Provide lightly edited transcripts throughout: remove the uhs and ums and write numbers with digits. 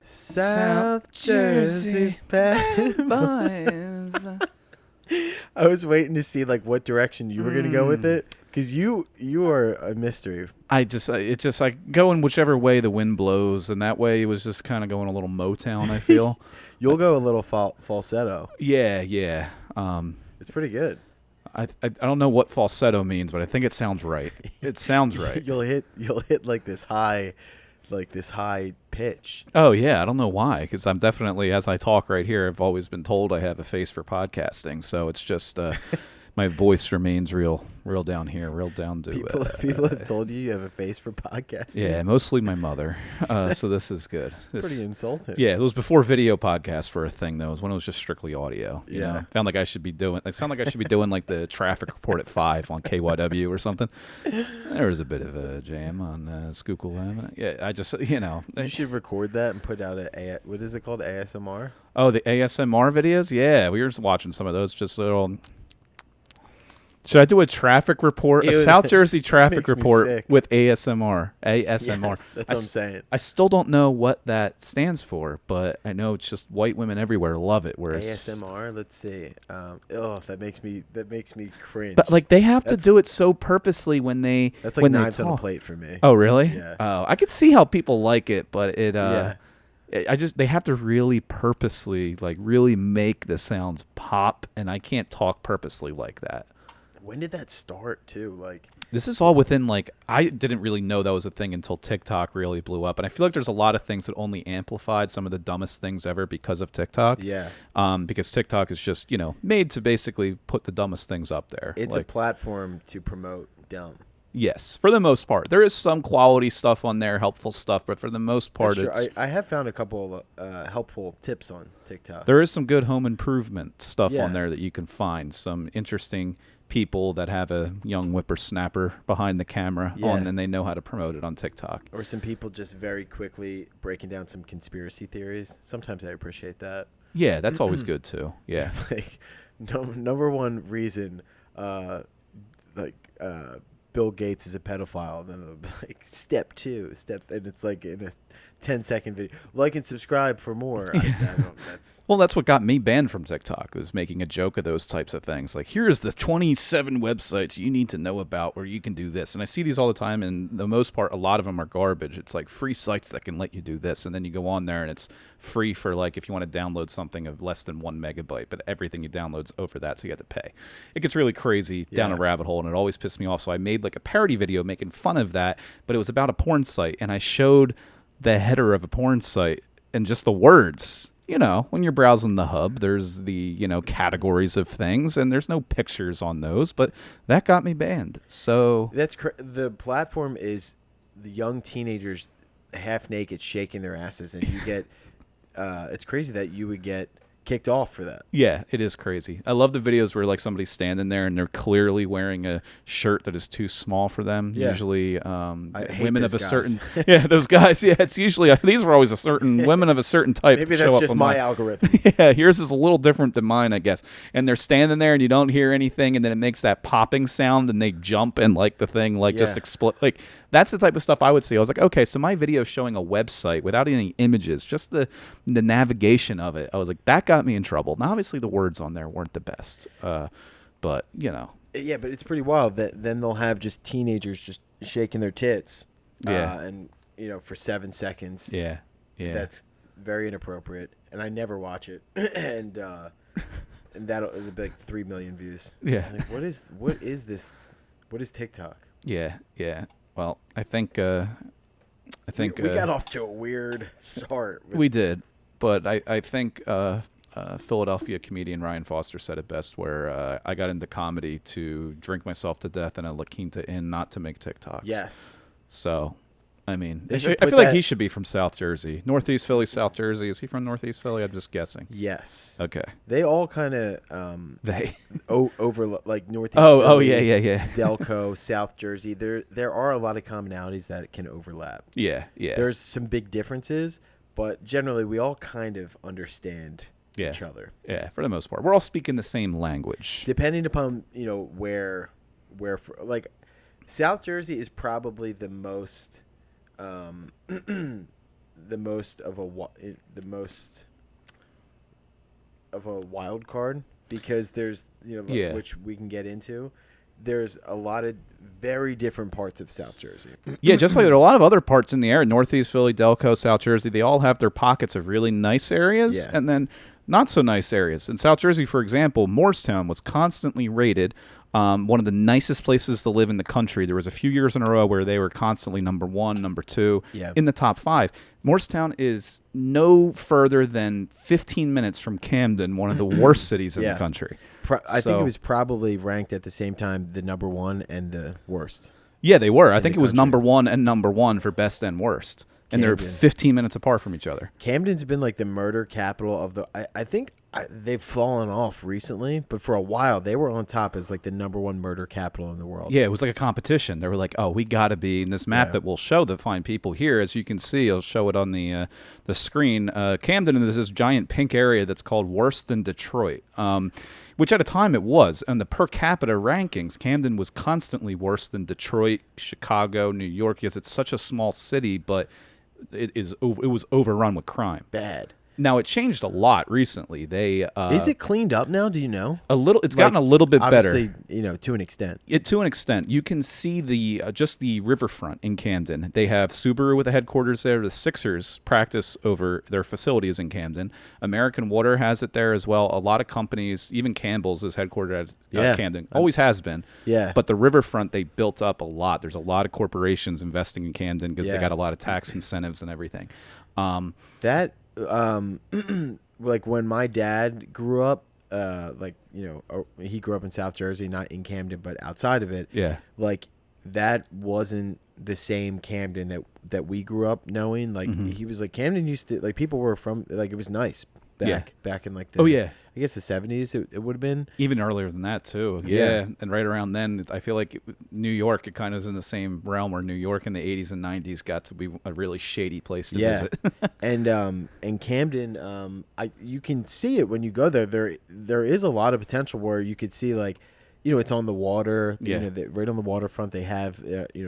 South Jersey bad boys. I was waiting to see like what direction you were gonna go with it, because you are a mystery. It's just like going whichever way the wind blows, and that way it was just kind of going a little Motown. I feel you'll go a little falsetto. Yeah. It's pretty good. I don't know what falsetto means, but I think it sounds right. It sounds right. You'll hit like this high pitch. Oh yeah, I don't know why, because I'm definitely, as I talk right here, I've always been told I have a face for podcasting, so it's just my voice remains real down here, real down to people have told you have a face for podcasting. Yeah, mostly my mother. So this is good. Pretty insulting. Yeah, it was before video podcasts were a thing, though. It was when it was just strictly audio. You know? I sound like I should be doing like the traffic report at 5 on KYW or something. There was a bit of a jam on Schuylkill Avenue. Yeah, I just, You should record that and put out what is it called, ASMR? Oh, the ASMR videos? Yeah, we were just watching some of those, just little... Should I do a traffic report, a South Jersey traffic report with ASMR? ASMR. Yes, that's what I'm saying. I still don't know what that stands for, but I know it's just white women everywhere love it. Where ASMR, let's see. That makes me cringe. But like they have to do it so purposely when they. That's like knives on a plate for me. Oh really? Yeah. Oh, I could see how people like it, but it. They have to really purposely really make the sounds pop, and I can't talk purposely like that. When did that start too? This is all within I didn't really know that was a thing until TikTok really blew up, and I feel like there's a lot of things that only amplified some of the dumbest things ever because of TikTok. Yeah. Because TikTok is just made to basically put the dumbest things up there. It's a platform to promote dumb. Yes, for the most part. There is some quality stuff on there, helpful stuff, but for the most part, I have found a couple of helpful tips on TikTok. There is some good home improvement stuff on there that you can find. Some interesting people that have a young whippersnapper behind the camera on, and they know how to promote it on TikTok. Or some people just very quickly breaking down some conspiracy theories. Sometimes I appreciate that. Yeah, that's always good too. Yeah. Number one reason, Bill Gates is a pedophile. And then step 2, and it's like in a 10-second video. Like and subscribe for more. Well, that's what got me banned from TikTok, was making a joke of those types of things. Like, here's the 27 websites you need to know about where you can do this. And I see these all the time, and the most part, a lot of them are garbage. It's like free sites that can let you do this, and then you go on there, and it's free for if you want to download something of less than 1 megabyte, but everything you download's over that, so you have to pay. It gets really crazy down a rabbit hole, and it always pissed me off. So I made a parody video making fun of that, but it was about a porn site, and I showed the header of a porn site and just the words. When you're browsing the hub, there's the categories of things, and there's no pictures on those, but that got me banned. So that's the platform is the young teenagers half naked shaking their asses, and you get it's crazy that you would get kicked off for that. Yeah, it is crazy. I love the videos where somebody's standing there and they're clearly wearing a shirt that is too small for them. Yeah. Usually women of a certain those guys. Yeah, it's usually these were always a certain women of a certain type. Maybe that's just my algorithm. Yeah, yours is a little different than mine, I guess. And they're standing there and you don't hear anything, and then it makes that popping sound and they jump and the thing just explode. That's the type of stuff I would see. I was like, okay, so my video is showing a website without any images, just the navigation of it. I was like, that got me in trouble. Now, obviously, the words on there weren't the best, but Yeah, but it's pretty wild that then they'll have just teenagers just shaking their tits. Yeah. And for 7 seconds. Yeah. Yeah. That's very inappropriate, and I never watch it. and that'll be 3 million views. Yeah. What is this? What is TikTok? Yeah. Yeah. Well, I think we got off to a weird start. We did, but I think Philadelphia comedian Ryan Foster said it best, where I got into comedy to drink myself to death in a La Quinta Inn, not to make TikToks. Yes. So, I mean, I feel like he should be from South Jersey. Northeast Philly, South Jersey. Is he from Northeast Philly? I'm just guessing. Yes. Okay. They all kind of over Northeast Philly. Oh, yeah. Delco, South Jersey. There are a lot of commonalities that can overlap. Yeah. There's some big differences, but generally we all kind of understand each other. Yeah, for the most part. We're all speaking the same language. Depending upon, where South Jersey is probably the most, the most of a wild card because there's which we can get into. There's a lot of very different parts of South Jersey. Yeah, just like there are a lot of other parts in the area, Northeast Philly, Delco, South Jersey, they all have their pockets of really nice areas and then not so nice areas. In South Jersey, for example, Morristown was constantly rated one of the nicest places to live in the country. There was a few years in a row where they were constantly number 1, number 2 in the top 5. Morristown is no further than 15 minutes from Camden, one of the worst cities in the country. I think it was probably ranked at the same time the number 1 and the worst. Yeah, they were. I think it was number 1 and number 1 for best and worst. And they're 15 minutes apart from each other. Camden's been like the murder capital of the... I think they've fallen off recently, but for a while they were on top as like the number 1 murder capital in the world. Yeah, it was like a competition. They were like, oh, we got to be in this map that we'll show the fine people here. As you can see, I'll show it on the screen. Camden is this giant pink area that's called worse than Detroit, which at a time it was. And the per capita rankings, Camden was constantly worse than Detroit, Chicago, New York, because it's such a small city, but... It was overrun with crime. Bad. Now it changed a lot recently. They is it cleaned up now? Do you know? A little. It's gotten a little bit better. Obviously, to an extent. To an extent, you can see the just the riverfront in Camden. They have Subaru with the headquarters there. The Sixers practice over their facilities in Camden. American Water has it there as well. A lot of companies, even Campbell's, is headquartered at Camden. Always has been. Yeah. But the riverfront they built up a lot. There's a lot of corporations investing in Camden because they got a lot of tax incentives and everything. Like when my dad grew up, he grew up in South Jersey, not in Camden, but outside of it. Yeah. Like that wasn't the same Camden that we grew up knowing. Like he was like, Camden used to, like, people were from, like, it was nice back in like the, I guess the 70s it would have been. Even earlier than that too. Yeah. And right around then, I feel like New York, it kind of is in the same realm where New York in the 80s and 90s got to be a really shady place to visit. and Camden, you can see it when you go there. There is a lot of potential where you could see, like, it's on the water. Right on the waterfront, they have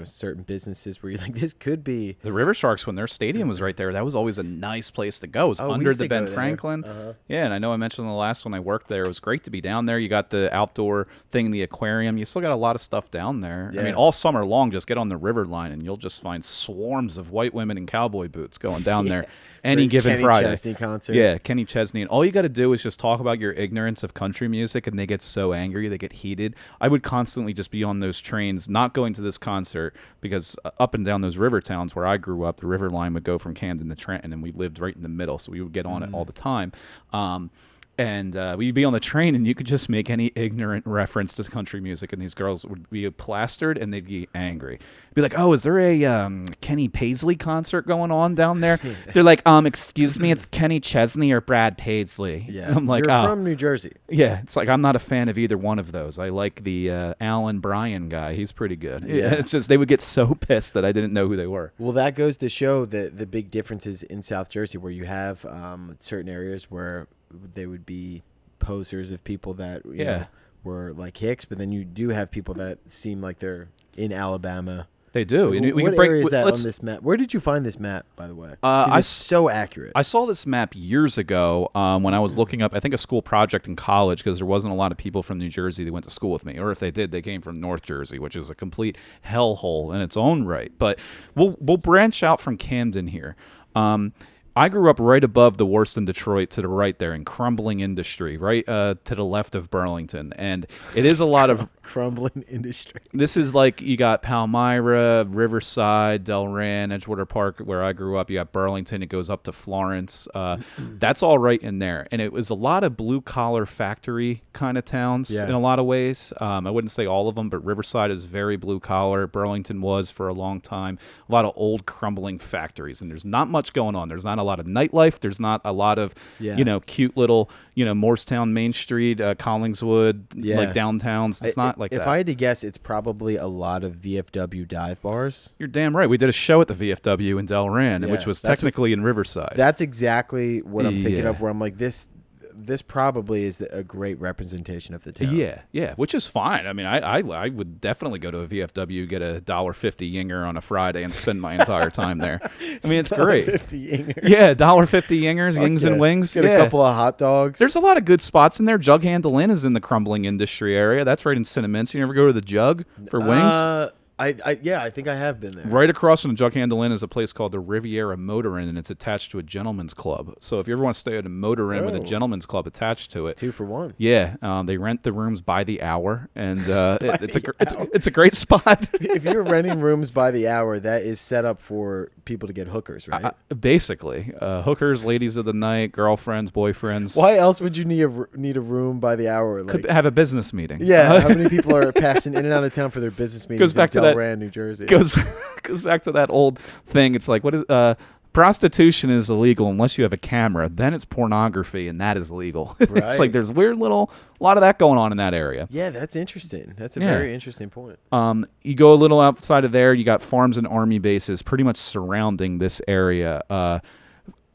certain businesses where you're like, this could be the River Sharks. When their stadium was right there, that was always a nice place to go. It was under the Ben Franklin. Yeah, and I know I mentioned the last one I worked there. It was great to be down there. You got the outdoor thing, the aquarium. You still got a lot of stuff down there. Yeah. I mean, all summer long, just get on the river line and you'll just find swarms of white women in cowboy boots going down there. Any given Friday. Kenny Chesney concert. Yeah, Kenny Chesney. And all you got to do is just talk about your ignorance of country music, and they get so angry, they get heated. I would constantly just be on those trains, not going to this concert, because up and down those river towns where I grew up, the river line would go from Camden to Trenton, and we lived right in the middle, so we would get on it all the time. And we'd be on the train, and you could just make any ignorant reference to country music, and these girls would be plastered, and they'd be angry. Be like, oh, is there a Kenny Paisley concert going on down there? They're like, excuse me, it's Kenny Chesney or Brad Paisley. Yeah, and I'm like, you're from New Jersey. Yeah, it's like I'm not a fan of either one of those. I like the Alan Bryan guy. He's pretty good. Yeah. It's just they would get so pissed that I didn't know who they were. Well, that goes to show the big differences in South Jersey, where you have certain areas where they would be posers of people that were like Hicks, but then you do have people that seem like they're in Alabama. They do. What area is that on this map? Where did you find this map, by the way? It's so accurate. I saw this map years ago when I was looking up, I think, a school project in college, because there wasn't a lot of people from New Jersey that went to school with me. Or if they did, they came from North Jersey, which is a complete hellhole in its own right. But we'll branch out from Camden here. I grew up right above the worst in Detroit, to the right there, in crumbling industry, right to the left of Burlington. And it is a lot of crumbling industry. This is like, you got Palmyra, Riverside, Delran, Edgewater Park, where I grew up. You got Burlington. It goes up to Florence. That's all right in there. And it was a lot of blue-collar factory kind of towns in a lot of ways. I wouldn't say all of them, but Riverside is very blue-collar. Burlington was for a long time. A lot of old crumbling factories. And there's not much going on. There's not a lot of nightlife. There's not a lot of, cute little, Morristown, Main Street, Collingswood, like downtowns. It's not like that. If I had to guess, it's probably a lot of VFW dive bars. You're damn right. We did a show at the VFW in Delran, which was technically in Riverside. That's exactly what I'm thinking of, where I'm like, this, this probably is a great representation of the town. Yeah, which is fine. I mean, I would definitely go to a VFW, get a $1.50 yinger on a Friday, and spend my entire time there. I mean, it's great. $1.50 yinger. Yeah, $1.50 yingers, yings and wings. Get a couple of hot dogs. There's a lot of good spots in there. Jug Handle Inn is in the Crumbling Industry area. That's right in Cinnamints. You never go to the Jug for wings? I think I have been there. Right across from the Jug Handle Inn is a place called the Riviera Motor Inn, and it's attached to a gentleman's club. So if you ever want to stay at a motor inn with a gentleman's club attached to it, 2 for 1. Yeah, they rent the rooms by the hour, and it's a great spot. If you're renting rooms by the hour, that is set up for people to get hookers, right? Basically, hookers, ladies of the night, girlfriends, boyfriends. Why else would you need a room by the hour? Like, could have a business meeting. Yeah, how many people are passing in and out of town for their business meetings? Goes back to that. Delran, New Jersey. Goes back to that old thing. It's like, what is prostitution is illegal unless you have a camera. Then it's pornography, and that is legal. Right. It's like there's a lot of that going on in that area. Yeah, that's interesting. That's a very interesting point. You go a little outside of there, you got farms and army bases pretty much surrounding this area.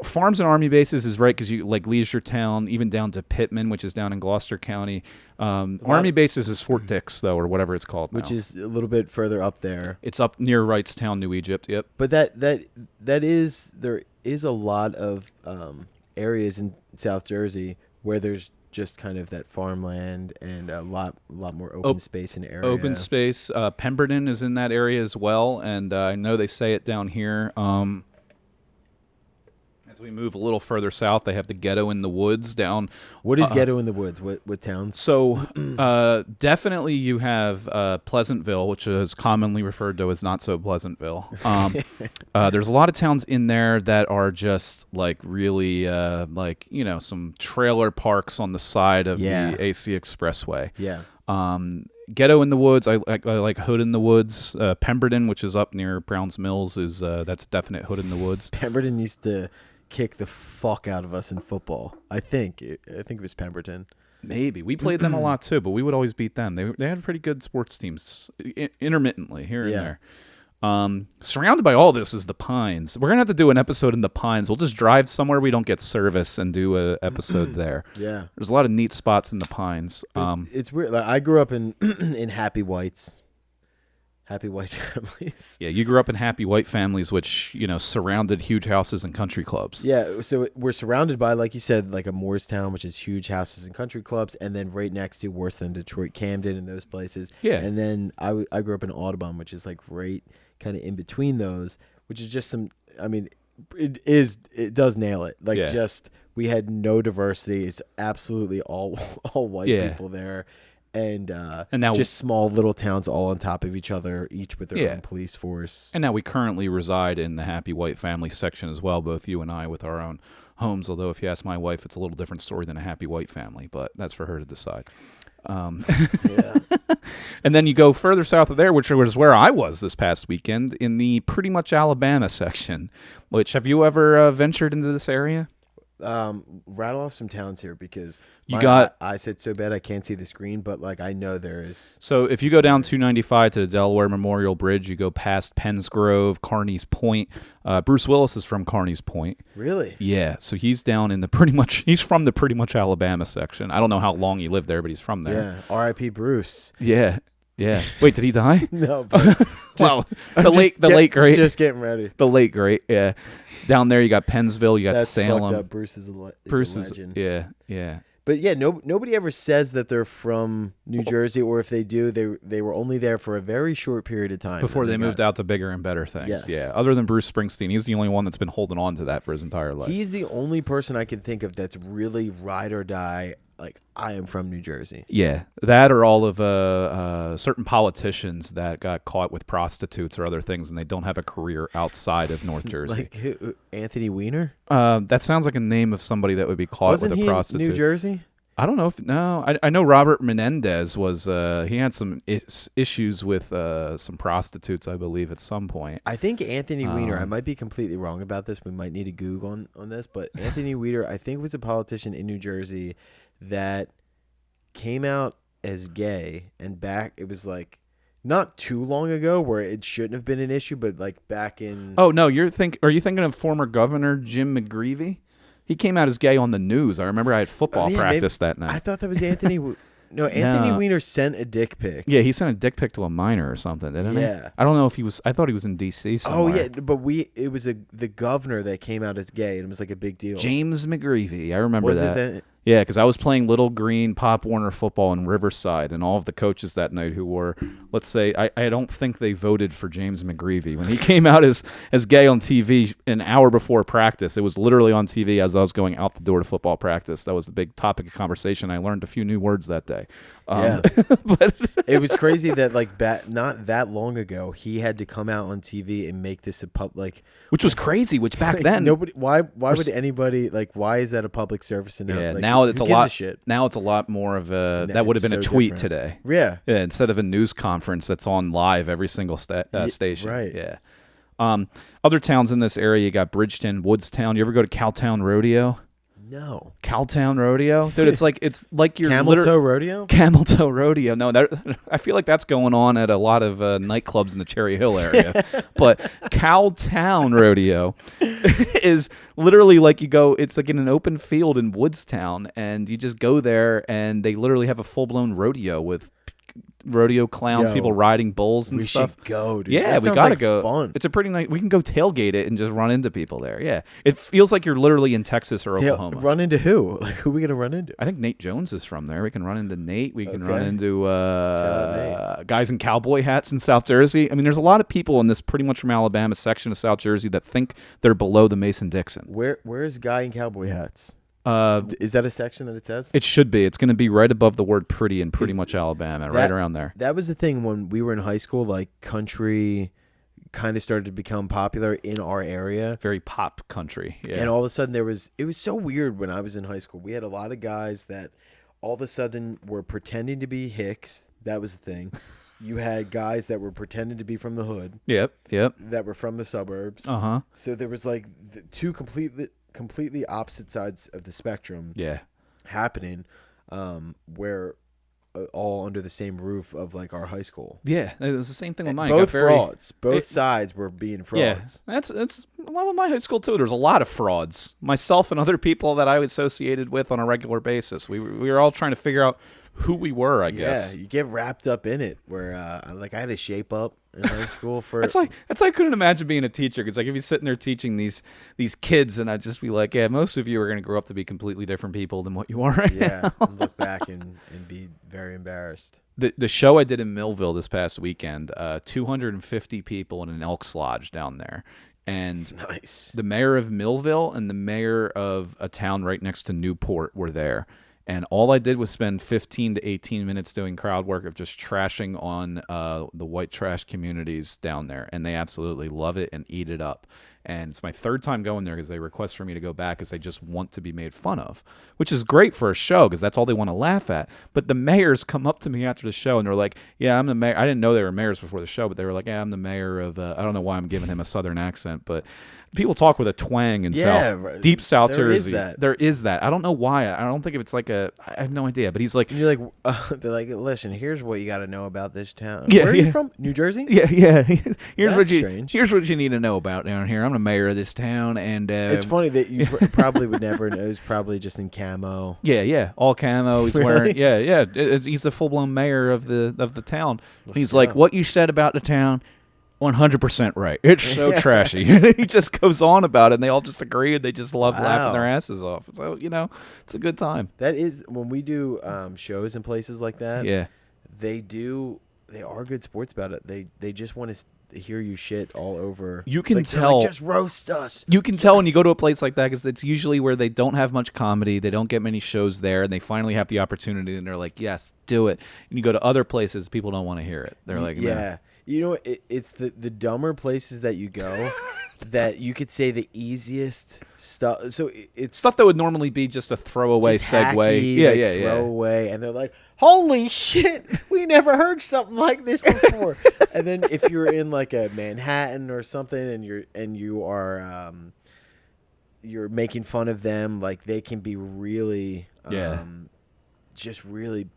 Farms and army bases is right because you like Leisure Town, even down to Pittman, which is down in Gloucester County. Army bases is Fort Dix, though, or whatever it's called now. Which is a little bit further up there. It's up near Wrightstown, New Egypt. Yep. But there is a lot of areas in South Jersey where there's just kind of that farmland and a lot more open space in the area. Open space. Pemberton is in that area as well, and I know they say it down here. As we move a little further south, they have the Ghetto in the Woods down. What is Ghetto in the Woods? What towns? So definitely you have Pleasantville, which is commonly referred to as not so Pleasantville. There's a lot of towns in there that are just like really some trailer parks on the side of the AC Expressway. Yeah. Ghetto in the Woods, I like Hood in the Woods. Pemberton, which is up near Browns Mills, is that's definite Hood in the Woods. Pemberton used to kick the fuck out of us in football. I think it was Pemberton. Maybe we played them a lot too, but we would always beat them. They had pretty good sports teams intermittently here and there. Surrounded by all this is the Pines. We're gonna have to do an episode in the Pines. We'll just drive somewhere we don't get service and do an episode there. Yeah, there's a lot of neat spots in the Pines. It's weird. Like, I grew up in in Happy White families. Yeah, you grew up in happy white families, which surrounded huge houses and country clubs. Yeah, so we're surrounded by, like you said, like a Moorestown, which is huge houses and country clubs, and then right next to worse than Detroit, Camden, and those places. Yeah, and then I grew up in Audubon, which is like right kind of in between those, which is just some. I mean, it does nail it. Like just we had no diversity. It's absolutely all white people there. And now just small little towns all on top of each other, each with their own police force. And now we currently reside in the happy white family section as well, both you and I with our own homes. Although if you ask my wife, it's a little different story than a happy white family, but that's for her to decide. And then you go further south of there, which was where I was this past weekend, in the pretty much Alabama section. Which, have you ever ventured into this area? Rattle off some towns here because I said so bad I can't see the screen, but like I know there is. So if you go down 295 to the Delaware Memorial Bridge, you go past Penns Grove, Carney's Point. Bruce Willis is from Carney's Point. Really? Yeah. So he's down in he's from the pretty much Alabama section. I don't know how long he lived there, but he's from there. Yeah. R.I.P. Bruce. Yeah. Yeah. Wait, did he die? No. But the late great. Just getting ready. The late great. Yeah. Down there, you got Pennsville, you got That's Salem. Fucked up. Bruce is a legend. Yeah. But yeah, nobody ever says that they're from New Jersey, or if they do, they were only there for a very short period of time before they moved out to bigger and better things. Yes. Yeah. Other than Bruce Springsteen, he's the only one that's been holding on to that for his entire life. He's the only person I can think of that's really ride or die. Like, I am from New Jersey. Yeah, that or all of certain politicians that got caught with prostitutes or other things, and they don't have a career outside of North Jersey. Like Anthony Weiner? That sounds like a name of somebody that would be caught with a prostitute. In New Jersey? I don't know I know Robert Menendez was he had some issues with some prostitutes, I believe, at some point. I think Anthony Weiner, I might be completely wrong about this. We might need to Google on this, but Anthony Weiner, I think, was a politician in New Jersey that came out as gay, and it was like not too long ago where it shouldn't have been an issue, but like back in. Oh no, are you thinking of former Governor Jim McGreevey? He came out as gay on the news. I remember I had football practice that night. I thought that was Anthony. No, Anthony Weiner sent a dick pic. Yeah, he sent a dick pic to a minor or something, didn't he? Yeah. I don't know if he was. I thought he was in D.C. somewhere. Oh yeah, but it was the governor that came out as gay, and it was like a big deal. James McGreevy. I remember was that. It Yeah, because I was playing Little Green Pop Warner football in Riverside, and all of the coaches that night who were, let's say, I don't think they voted for James McGreevy. When he came out as gay on TV an hour before practice, it was literally on TV as I was going out the door to football practice. That was the big topic of conversation. I learned a few new words that day. Yeah. But it was crazy that not that long ago he had to come out on TV and make this a which was crazy. Which back then nobody. Why would anybody why is that a public service? And yeah, like, now it's a lot. Shit? Now it's a lot more of a. That would have been a tweet today. Yeah. Instead of a news conference that's on live every single station. Right. Yeah. Other towns in this area, you got Bridgeton, Woodstown. You ever go to Cowtown Rodeo? No. Cowtown Rodeo, dude. It's like your Camel Toe Rodeo. Camel Toe Rodeo. No, I feel like that's going on at a lot of nightclubs in the Cherry Hill area. But Cowtown Rodeo is literally like you go. It's like in an open field in Woodstown, and you just go there, and they literally have a full blown rodeo with rodeo clowns, people riding bulls and stuff. We should go, dude. Yeah, we gotta go. Fun. It's a pretty nice. We can go tailgate it and just run into people there. Yeah, it feels like you're literally in Texas or Oklahoma. Run into who? Like who are we gonna run into? I think Nate Jones is from there. We can run into Nate. We can run into guys in cowboy hats in South Jersey. I mean, there's a lot of people in this pretty much from Alabama section of South Jersey that think they're below the Mason-Dixon. Where's guy in cowboy hats? Is that a section that it says? It should be. It's going to be right above the word pretty in pretty much Alabama, right around there. That was the thing when we were in high school, like country kind of started to become popular in our area. Very pop country. Yeah. And all of a sudden it was so weird when I was in high school. We had a lot of guys that all of a sudden were pretending to be hicks. That was the thing. You had guys that were pretending to be from the hood. Yep. That were from the suburbs. Uh-huh. So there was like two completely opposite sides of the spectrum happening where all under the same roof of like our high school. Yeah, it was the same thing with mine. Both frauds. Both sides were being frauds. Yeah, that's a lot with my high school too. There's a lot of frauds. Myself and other people that I was associated with on a regular basis. We were all trying to figure out who we were, I guess. Yeah, you get wrapped up in it where I had to shape up in high school for that's like I couldn't imagine being a teacher because like if you're sitting there teaching these kids and I'd just be like, yeah, most of you are going to grow up to be completely different people than what you are right now. And look back and be very embarrassed. The show I did in Millville this past weekend, 250 people in an Elks Lodge down there. And nice. The mayor of Millville and the mayor of a town right next to Newport were there. And all I did was spend 15 to 18 minutes doing crowd work of just trashing on the white trash communities down there. And they absolutely love it and eat it up. And it's my third time going there because they request for me to go back because they just want to be made fun of, which is great for a show because that's all they want to laugh at. But the mayors come up to me after the show and they're like, yeah, I'm the mayor. I didn't know they were mayors before the show, but they were like, yeah, I'm the mayor of, I don't know why I'm giving him a southern accent, but people talk with a twang in deep South Jersey. There is that. I don't know why. I don't think if it's like I have no idea. But he's like, and you're like, they're like, listen, here's what you got to know about this town. Yeah, where are you from? New Jersey? Yeah. That's strange. Here's what you need to know about down here. I'm the mayor of this town, and it's funny that you probably would never know. It's probably just in camo. Yeah, all camo. He's wearing. Yeah. He's the full blown mayor of the town. He's like, what you said about the town. 100% right. It's so trashy. He just goes on about it, and they all just agree, and they just love laughing their asses off. So, it's a good time. That is, when we do shows in places like that, they are good sports about it. They just want to hear you shit all over. You can tell. Just roast us. You can tell when you go to a place like that because it's usually where they don't have much comedy. They don't get many shows there, and they finally have the opportunity, and they're like, yes, do it. And you go to other places, people don't want to hear it. They're like, yeah. You know, it's the dumber places that you go that you could say the easiest stuff. So it's stuff that would normally be just a throwaway segue. Hacky, throwaway. And they're like, holy shit, we never heard something like this before. And then if you're in like a Manhattan or something and you are you're making fun of them, like they can be really just really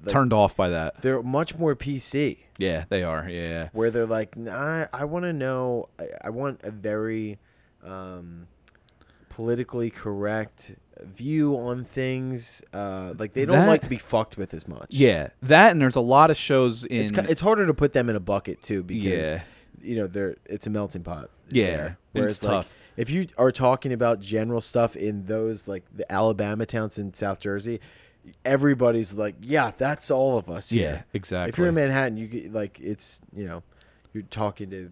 turned off by that. They're much more PC. Yeah, they are. Yeah. Where they're like, nah, I want to know. I want a very politically correct view on things. Like they don't like to be fucked with as much. Yeah, that, and there's a lot of shows in. It's harder to put them in a bucket too because it's a melting pot. Yeah, whereas it's tough. If you are talking about general stuff in those like the Alabama towns in South Jersey, everybody's like, yeah, that's all of us. Yeah, here. exactly. If you're in Manhattan, you get, like it's you're talking to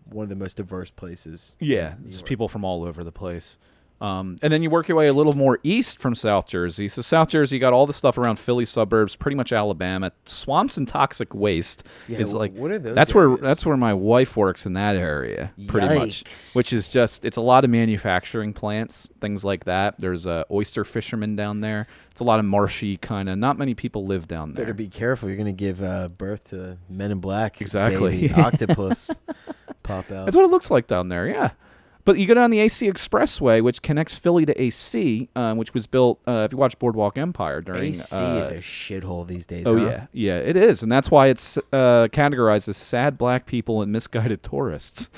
one of the most diverse places. Yeah, it's people from all over the place. And then you work your way a little more east from South Jersey. So South Jersey, you got all the stuff around Philly suburbs, pretty much Alabama. Swamps and Toxic Waste is like what are those? That's where my wife works in that area, pretty much. Which is it's a lot of manufacturing plants, things like that. There's oyster fishermen down there. It's a lot of marshy kind of. Not many people live down there. Better be careful. You're gonna give birth to Men in Black. Exactly. Baby. Octopus pop out. That's what it looks like down there. Yeah. But you go down the AC Expressway, which connects Philly to AC, which was built, if you watch Boardwalk Empire during... AC is a shithole these days, Oh, huh? yeah. Yeah, it is. And that's why it's categorized as sad black people and misguided tourists.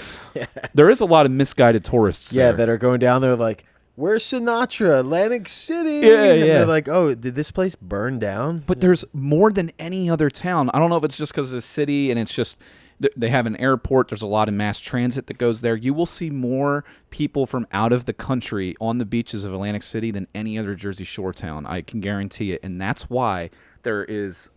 There is a lot of misguided tourists there. that are going down there like, where's Sinatra? Atlantic City? Yeah, and yeah. they're like, oh, did this place burn down? But there's more than any other town. I don't know if it's just because of the city and it's just... They have an airport. There's a lot of mass transit that goes there. You will see more people from out of the country on the beaches of Atlantic City than any other Jersey Shore town. I can guarantee it. And that's why there's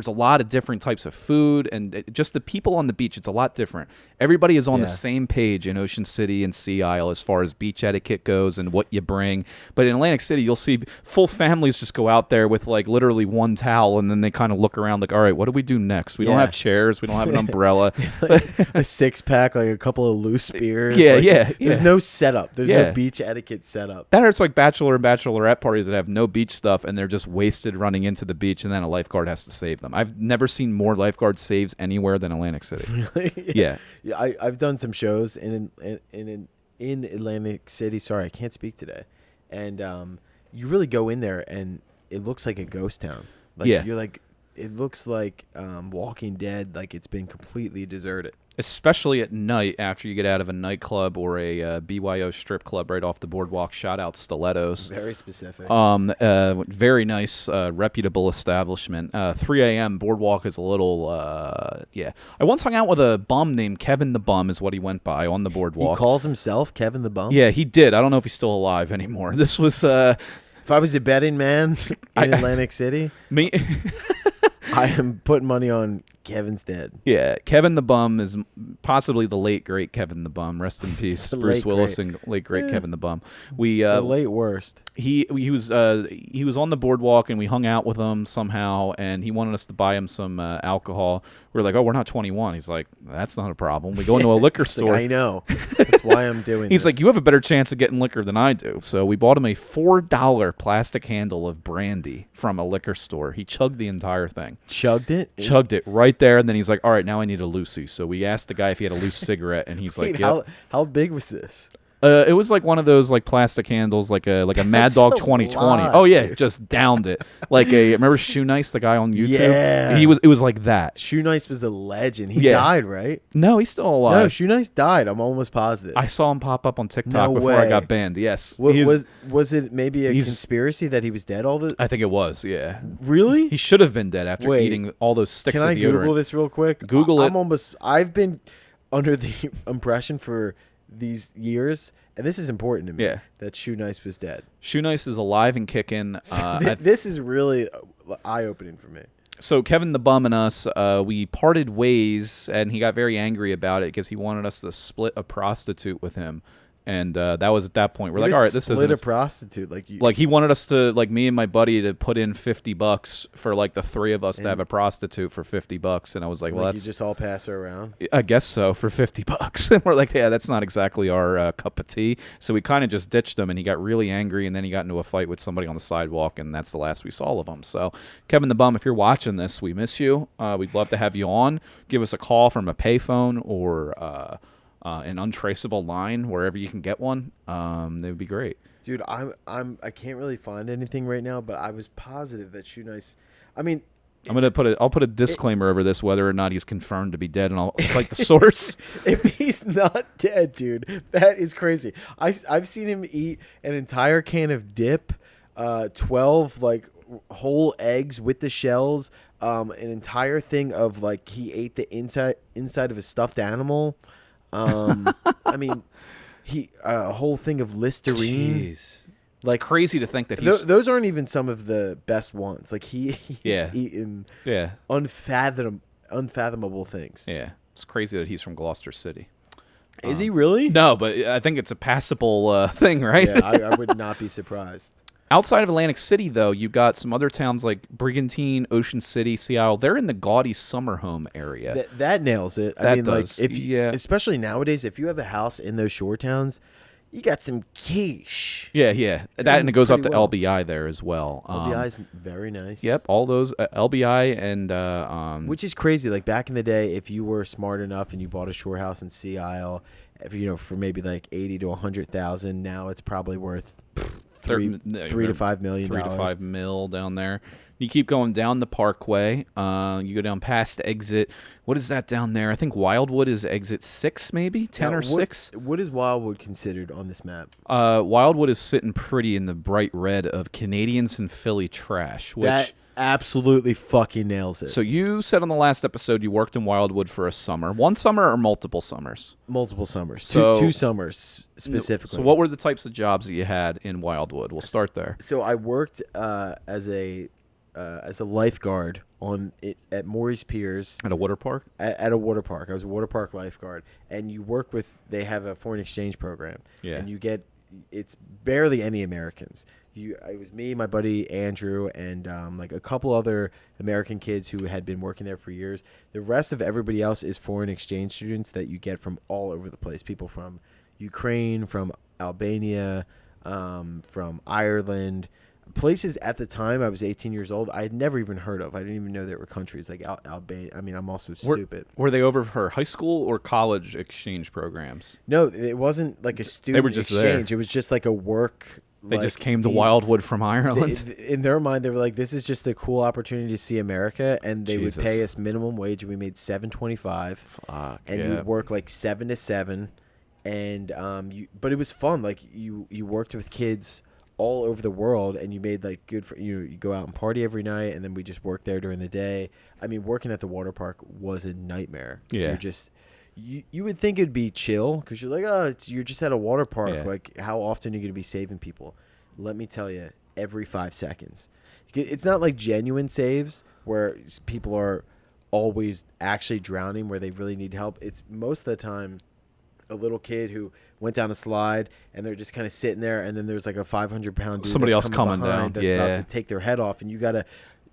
a lot of different types of food and just the people on the beach. It's a lot different. Everybody is on the same page in Ocean City and Sea Isle as far as beach etiquette goes and what you bring. But in Atlantic City, you'll see full families just go out there with like literally one towel and then they kind of look around like, all right, what do we do next? We don't have chairs. We don't have an umbrella. Like a 6-pack, like a couple of loose beers. Yeah. There's no setup. There's no beach etiquette setup. That hurts like bachelor and bachelorette parties that have no beach stuff and they're just wasted running into the beach and then a lifeguard has to save them. I've never seen more lifeguard saves anywhere than Atlantic City. Really? Yeah. I've done some shows in Atlantic City. Sorry, I can't speak today. And you really go in there and it looks like a ghost town. Like you're like, it looks like Walking Dead, like it's been completely deserted. Especially at night after you get out of a nightclub or a BYO strip club right off the boardwalk. Shout out Stilettos. Very specific. Very nice, reputable establishment. 3 a.m. Boardwalk is a little, I once hung out with a bum named Kevin the Bum is what he went by on the boardwalk. He calls himself Kevin the Bum? Yeah, he did. I don't know if he's still alive anymore. This was... if I was a betting man in Atlantic City... Me... I am putting money on Kevin's dead. Yeah, Kevin the Bum is possibly the late great Kevin the Bum. Rest in peace, Bruce Willis and late great Kevin the Bum. The late worst. He was on the boardwalk and we hung out with him somehow and he wanted us to buy him some alcohol. We were like, oh, we're not 21. He's like, that's not a problem. We go into a liquor store. Like, I know. That's why I'm doing He's this. like, you have a better chance of getting liquor than I do. So we bought him a $4 plastic handle of brandy from a liquor store. He chugged the entire thing. Chugged it? Chugged it right there. And then he's like, all right, now I need a Lucy. So we asked the guy if he had a loose cigarette and he's like, yep. How big was this? It was like one of those like plastic handles, like a Mad Dog 2020. Oh yeah, dude. Just downed it. Remember Shoe Nice, the guy on YouTube? Yeah. It was like that. Shoe Nice was a legend. He died, right? No, he's still alive. No, Shoe Nice died. I'm almost positive. I saw him pop up on TikTok before way. I got banned. Yes. Was it maybe a conspiracy that he was dead all the... I think it was, yeah. Really? He should have been dead after eating all those sticks of deodorant. Can I Google this real quick? Google it. I've been under the impression for these years, and this is important to me, that Shoe Nice was dead. Shoe Nice is alive and kicking. This is really eye-opening for me. So Kevin the Bum and us, we parted ways, and he got very angry about it because he wanted us to split a prostitute with him. And that was at that point. We're like, all right, this isn't split a prostitute. Like he wanted us to, like me and my buddy, to put in $50 for like the three of us to have a prostitute for $50. And I was like, well, that's you just all pass her around. I guess so, for $50. And we're like, yeah, that's not exactly our cup of tea. So we kind of just ditched him, and he got really angry, and then he got into a fight with somebody on the sidewalk, and that's the last we saw of him. So Kevin the Bum, if you're watching this, we miss you. We'd love to have you on. Give us a call from a payphone or an untraceable line, wherever you can get one. They would be great. Dude, I can't really find anything right now, but I was positive that Shoe Nice. I mean, I'll put a disclaimer over this, whether or not he's confirmed to be dead, and I'll cite the source. If he's not dead, dude, that is crazy. I've seen him eat an entire can of dip, 12 like whole eggs with the shells, an entire thing of like he ate the inside of a stuffed animal. I mean, a whole thing of Listerine. Jeez. Like, it's crazy to think that those aren't even some of the best ones. Like he's eaten unfathomable things. Yeah, it's crazy that he's from Gloucester City. Is he really? No, but I think it's a passable thing, right? Yeah, I would not be surprised. Outside of Atlantic City, though, you've got some other towns like Brigantine, Ocean City, Sea Isle. They're in the gaudy summer home area. That nails it. I mean, like especially nowadays, if you have a house in those shore towns, you got some quiche. Yeah. That, and it goes up to LBI there as well. LBI is very nice. Yep, all those LBI and which is crazy. Like back in the day, if you were smart enough and you bought a shore house in Sea Isle, for maybe like 80 to 100,000, now it's probably worth $3 to $5 million. $3 to $5 million down there. You keep going down the Parkway. You go down past exit. What is that down there? I think Wildwood is exit 6, maybe 10 or 6. What is Wildwood considered on this map? Wildwood is sitting pretty in the bright red of Canadians and Philly trash. Which, that absolutely fucking nails it. So you said on the last episode you worked in Wildwood for a summer. One summer or multiple summers? Multiple summers. Two summers specifically. So what were the types of jobs that you had in Wildwood? We'll start there. So I worked as a lifeguard at Morey's Piers. At a water park? At a water park. I was a water park lifeguard. And you work they have a foreign exchange program. Yeah. And it's barely any Americans. It was me, my buddy Andrew, and like a couple other American kids who had been working there for years. The rest of everybody else is foreign exchange students that you get from all over the place. People from Ukraine, from Albania, from Ireland. Places at the time I was 18 years old I had never even heard of. I didn't even know there were countries like Albania. I mean, I'm also stupid. Were they over for high school or college exchange programs? No, it wasn't like a student they were just exchange. There. It was just like a work. They just came to Wildwood from Ireland. In their mind, they were like, "This is just a cool opportunity to see America," and they would pay us minimum wage. We made $7.25, and you would work like 7 to 7, and but it was fun. Like you worked with kids all over the world, and you made like good for you go out and party every night, and then we just worked there during the day. I mean, working at the water park was a nightmare. Yeah. You're just you would think it'd be chill because you're like, you're just at a water park. Yeah. Like, how often are you going to be saving people? Let me tell you, every 5 seconds. It's not like genuine saves where people are always actually drowning where they really need help. It's most of the time a little kid who went down a slide and they're just kind of sitting there, and then there's like a 500-pound dude somebody else coming down that's about to take their head off, and you got to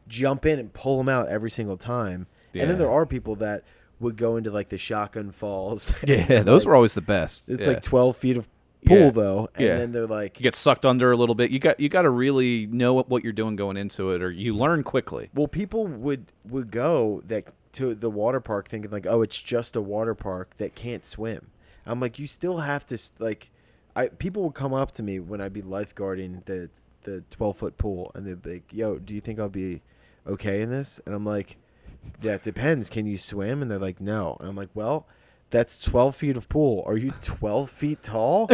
jump in and pull them out every single time. Yeah. And then there are people that would go into like the shotgun falls. Yeah, those were always the best. It's like 12 feet of pool though, and then they're like, you get sucked under a little bit. You got to really know what you're doing going into it, or you learn quickly. Well, people would go to the water park thinking like, oh, it's just a water park that can't swim. I'm like, you still have to like. People would come up to me when I'd be lifeguarding the 12-foot pool, and they'd be like, yo, do you think I'll be okay in this? And I'm like, that depends. Can you swim? And they're like, no. And I'm like, well, that's 12 feet of pool. Are you 12 feet tall?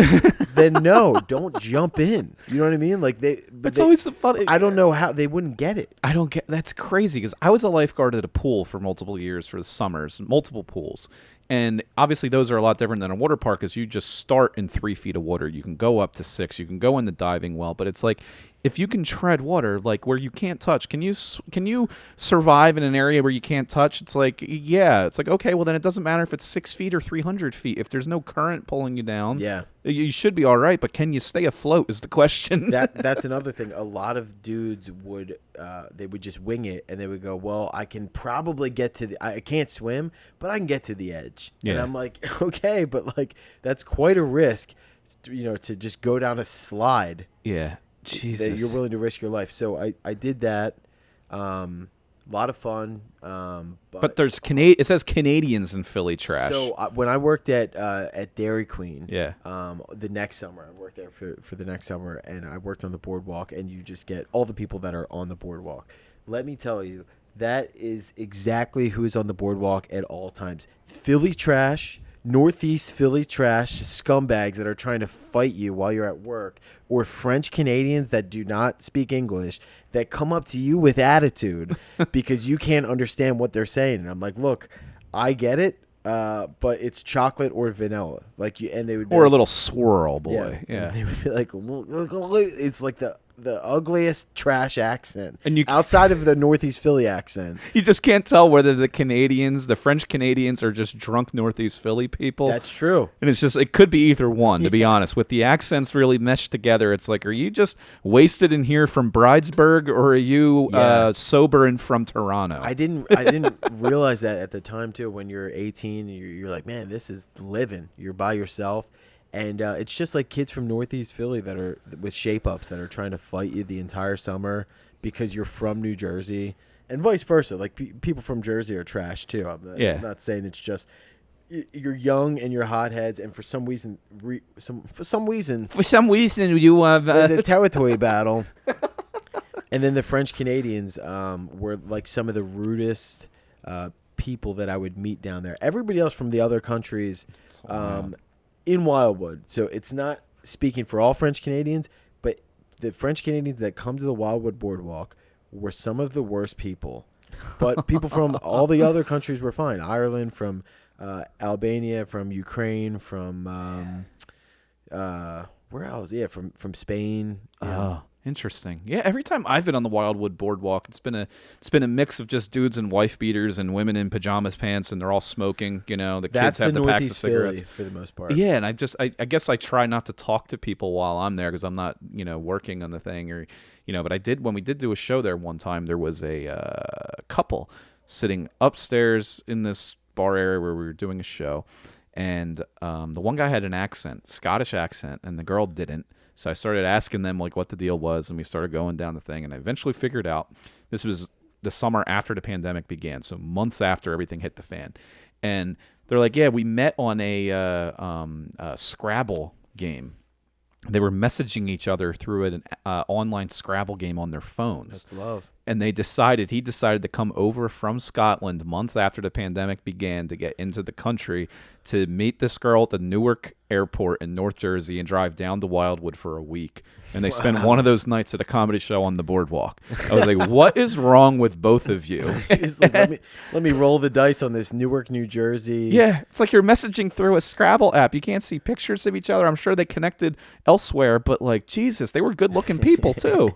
Then no, don't jump in. You know what I mean? Like that's always the fun. I don't know how they wouldn't get it. I don't get. That's crazy because I was a lifeguard at a pool for multiple years for the summers, multiple pools. And obviously those are a lot different than a water park because you just start in 3 feet of water. You can go up to 6. You can go in the diving well. But it's like if you can tread water, like where you can't touch, can you survive in an area where you can't touch? It's like, yeah. It's like, okay, well then it doesn't matter if it's 6 feet or 300 feet. If there's no current pulling you down, you should be all right. But can you stay afloat is the question. That's another thing. A lot of dudes would they would just wing it, and they would go, well, I can probably get to I can't swim, but I can get to the edge. Yeah. And I'm like, okay, but like that's quite a risk, to just go down a slide. Yeah. Jesus. That you're willing to risk your life. So I did that. A lot of fun. But there's it says Canadians in Philly trash. So when I worked at Dairy Queen, the next summer I worked there for the next summer, and I worked on the boardwalk, and you just get all the people that are on the boardwalk. Let me tell you, That is exactly who's on the boardwalk at all times. Philly trash, Northeast Philly trash, scumbags that are trying to fight you while you're at work, or French Canadians that do not speak English that come up to you with attitude because you can't understand what they're saying. And I'm like, look, I get it, but it's chocolate or vanilla. Like you, and they would be or like, a little swirl, boy. Yeah. They would be like, it's like the ugliest trash accent, And you outside of the Northeast Philly accent. You just can't tell whether the French Canadians are just drunk Northeast Philly people. That's true. And it's just, it could be either one, to be honest. With the accents really meshed together, it's like, are you just wasted in here from Bridesburg, or are you sober and from Toronto? I didn't realize that at the time, too. When you're 18, you're like, man, this is living. You're by yourself. And it's just like kids from Northeast Philly that are with shape-ups that are trying to fight you the entire summer because you're from New Jersey, and vice versa. Like people from Jersey are trash too. I'm not saying it's just you're young and you're hotheads, and for some reason you there's a territory battle. And then the French Canadians were like some of the rudest people that I would meet down there. Everybody else from the other countries. In Wildwood. So it's not speaking for all French Canadians, but the French Canadians that come to the Wildwood Boardwalk were some of the worst people. But people from all the other countries were fine. Ireland, from Albania, from Ukraine, from where else? Yeah, from Spain. Oh, interesting. Yeah, every time I've been on the Wildwood Boardwalk, it's been a mix of just dudes in wife beaters and women in pajamas pants, and they're all smoking. You know, the kids have the packs of cigarettes. Philly for the most part. Yeah, and I guess I try not to talk to people while I'm there because I'm not working on the thing, or but I did when we did do a show there one time. There was a couple sitting upstairs in this bar area where we were doing a show, and the one guy had an accent, Scottish accent, and the girl didn't. So I started asking them like what the deal was, and we started going down the thing, and I eventually figured out this was the summer after the pandemic began, so months after everything hit the fan. And they're like, yeah, we met on a Scrabble game. They were messaging each other through an online Scrabble game on their phones. That's love. And he decided to come over from Scotland months after the pandemic began to get into the country to meet this girl at the Newark airport in North Jersey and drive down to Wildwood for a week. And they spent one of those nights at a comedy show on the boardwalk. I was like, what is wrong with both of you? Like, let me roll the dice on this Newark, New Jersey. Yeah, it's like you're messaging through a Scrabble app. You can't see pictures of each other. I'm sure they connected elsewhere, but like, Jesus, they were good-looking people too.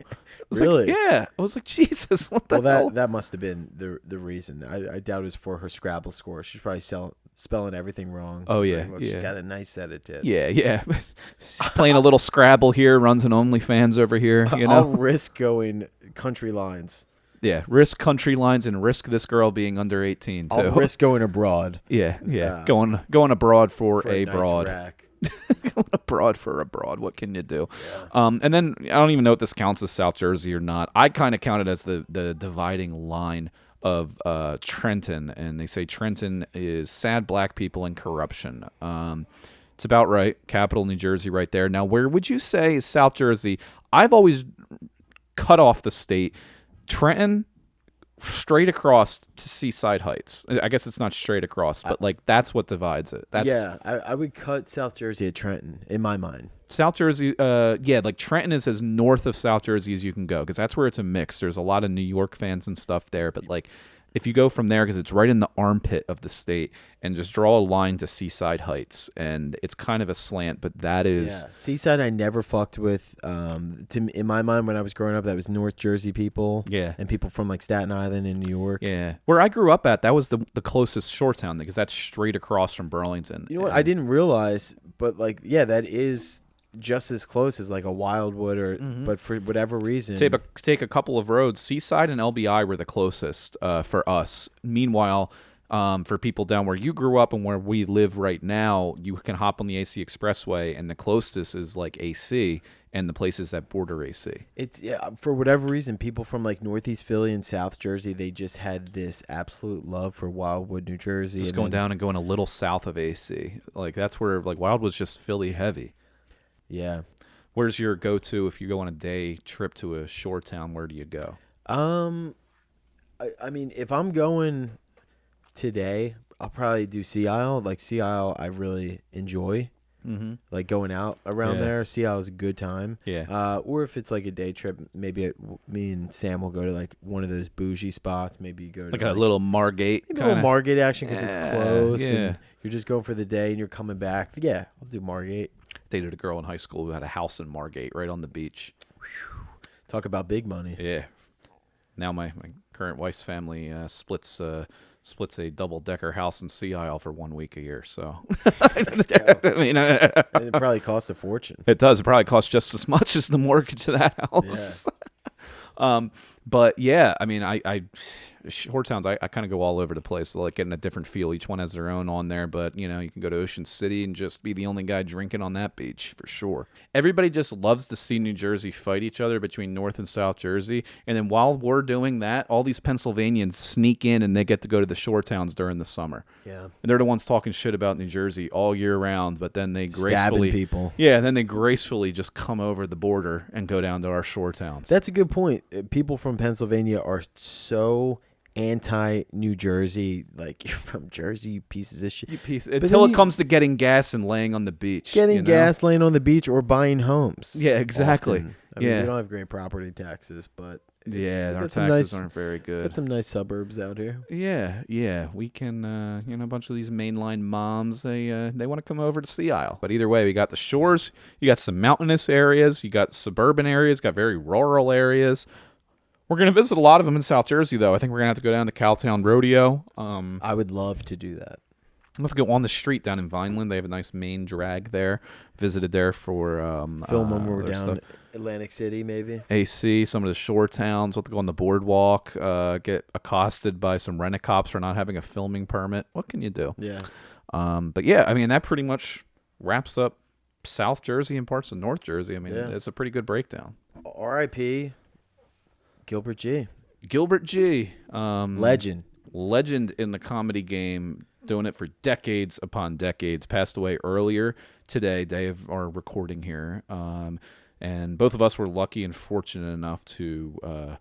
Really? Like, yeah. I was like, Jesus, what the hell? That must have been the reason. I doubt it was for her Scrabble score. She's probably spelling everything wrong. Oh, yeah. Like, look, she's got a nice set of tits. Yeah. She's playing a little Scrabble here, runs an OnlyFans over here. I'll risk going country lines. Yeah, risk country lines and risk this girl being under 18, too. I'll risk going abroad. Yeah. Going abroad for a nice broad. Rack. Going abroad for a broad. What can you do? Yeah. And then I don't even know if this counts as South Jersey or not. I kind of count it as the dividing line of Trenton, and they say Trenton is sad black people and corruption. It's about right. Capital New Jersey right there. Now, where would you say is South Jersey? I've always cut off the state. Trenton, straight across to Seaside Heights. I guess it's not straight across, but like that's what divides it. I would cut South Jersey at Trenton in my mind. South Jersey, like Trenton is as north of South Jersey as you can go because that's where it's a mix. There's a lot of New York fans and stuff there, but like if you go from there, because it's right in the armpit of the state, and just draw a line to Seaside Heights, and it's kind of a slant, but that is Seaside. I never fucked with. In my mind, when I was growing up, that was North Jersey people. Yeah, and people from like Staten Island and New York. Yeah, where I grew up at, that was the closest shore town because that's straight across from Burlington. You know what? I didn't realize, but like, yeah, that is just as close as like a Wildwood or but for whatever reason take a couple of roads. Seaside and LBI were the closest for us. Meanwhile, for people down where you grew up and where we live right now, you can hop on the AC Expressway and the closest is like AC and the places that border AC. It's for whatever reason, people from like Northeast Philly and South Jersey, they just had this absolute love for Wildwood, New Jersey. Just going down and going a little south of AC. Like that's where like Wildwood's just Philly heavy. Yeah. Where's your go-to if you go on a day trip to a shore town? Where do you go? I mean, if I'm going today, I'll probably do Sea Isle. Like Sea Isle, I really enjoy. Mm-hmm. Like going out around there. Sea Isle is a good time. Yeah. Or if it's like a day trip, maybe me and Sam will go to like one of those bougie spots. Maybe you go to like a little Margate. Maybe a little Margate action because it's close. Yeah. And you're just going for the day and you're coming back. Yeah, I'll do Margate. Dated a girl in high school who had a house in Margate right on the beach. Whew. Talk about big money. Yeah. Now my current wife's family splits a double-decker house in Sea Isle for 1 week a year. So, I mean, and it probably costs a fortune. It does. It probably costs just as much as the mortgage of that house. Yeah. But yeah, I mean, I shore towns, I kind of go all over the place, so like getting a different feel. Each one has their own on there, but you know, you can go to Ocean City and just be the only guy drinking on that beach for sure. Everybody just loves to see New Jersey fight each other between North and South Jersey, and then while we're doing that, all these Pennsylvanians sneak in and they get to go to the shore towns during the summer. Yeah, and they're the ones talking shit about New Jersey all year round, but then they gracefully stabbing people. Yeah, then they gracefully just come over the border and go down to our shore towns. That's a good point. People from Pennsylvania are so anti-New Jersey, like, you're from Jersey, you pieces of shit. Until it comes to getting gas and laying on the beach. Getting gas, laying on the beach, or buying homes. Yeah, exactly. I mean, we don't have great property taxes, but our taxes aren't very good. Got some nice suburbs out here. Yeah. We can, a bunch of these mainline moms, they want to come over to Sea Isle. But either way, we got the shores, you got some mountainous areas, you got suburban areas, got very rural areas. We're going to visit a lot of them in South Jersey, though. I think we're going to have to go down to Cowtown Rodeo. I would love to do that. I'm going to go on the street down in Vineland. They have a nice main drag there. Visited there for film when we're down Atlantic City, maybe. AC, some of the shore towns. We'll have to go on the boardwalk, get accosted by some rent-a-cops for not having a filming permit. What can you do? Yeah. But yeah, I mean, that pretty much wraps up South Jersey and parts of North Jersey. I mean, it's a pretty good breakdown. R.I.P. Gilbert G. Legend in the comedy game, doing it for decades upon decades. Passed away earlier today, day of our recording here. And both of us were lucky and fortunate enough to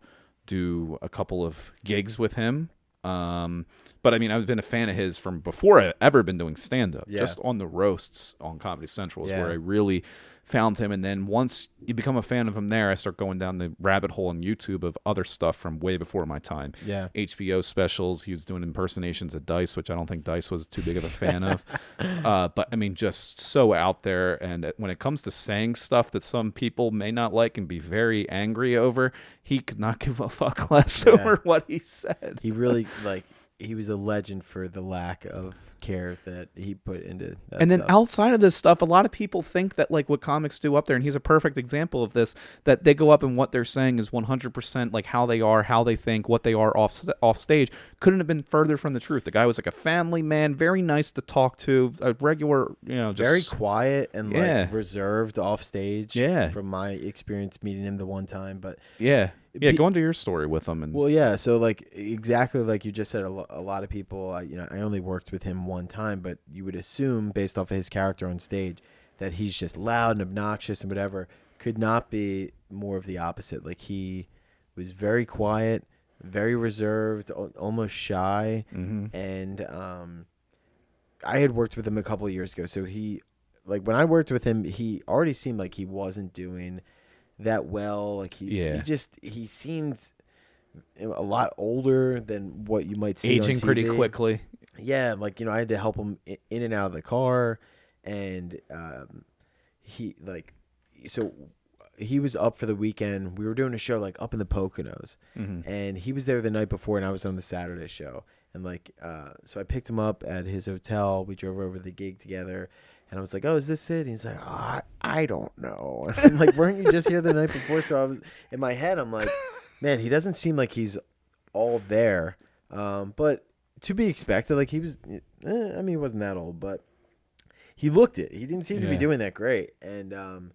do a couple of gigs with him. But I mean, I've been a fan of his from before I ever been doing stand-up. Yeah. Just on the roasts on Comedy Central is where I really found him. And then once you become a fan of him there, I start going down the rabbit hole on YouTube of other stuff from way before my time. Yeah. HBO specials. He was doing impersonations of Dice, which I don't think Dice was too big of a fan of. But I mean, just so out there. And when it comes to saying stuff that some people may not like and be very angry over, he could not give a fuck less over what he said. He really, he was a legend for the lack of care that he put into that and then stuff. Outside of this stuff, a lot of people think that like what comics do up there, and he's a perfect example of this, that they go up and what they're saying is 100% like how they are, how they think, what they are off stage. Couldn't have been further from the truth. The guy was like a family man, very nice to talk to, a regular, just very quiet and like reserved off stage. Yeah, from my experience meeting him the one time, but go into your story with him. And so like exactly like you just said, a lot of people, I only worked with him one time, but you would assume based off of his character on stage that he's just loud and obnoxious and whatever. Could not be more of the opposite. Like he was very quiet, very reserved, almost shy. Mm-hmm. And I had worked with him a couple of years ago, so he, like when I worked with him, he already seemed like he wasn't doing that well. Like he seemed a lot older than what you might see aging on TV. Pretty quickly. Yeah, like I had to help him in and out of the car, and he was up for the weekend. We were doing a show like up in the Poconos, and he was there the night before, and I was on the Saturday show, and so I picked him up at his hotel. We drove over the gig together. And I was like, "Oh, is this it?" And he's like, "Oh, I don't know." And I'm like, "Weren't you just here the night before?" So I was in my head. I'm like, "Man, he doesn't seem like he's all there." But to be expected, like he was. He wasn't that old, but he looked it. He didn't seem to be doing that great, and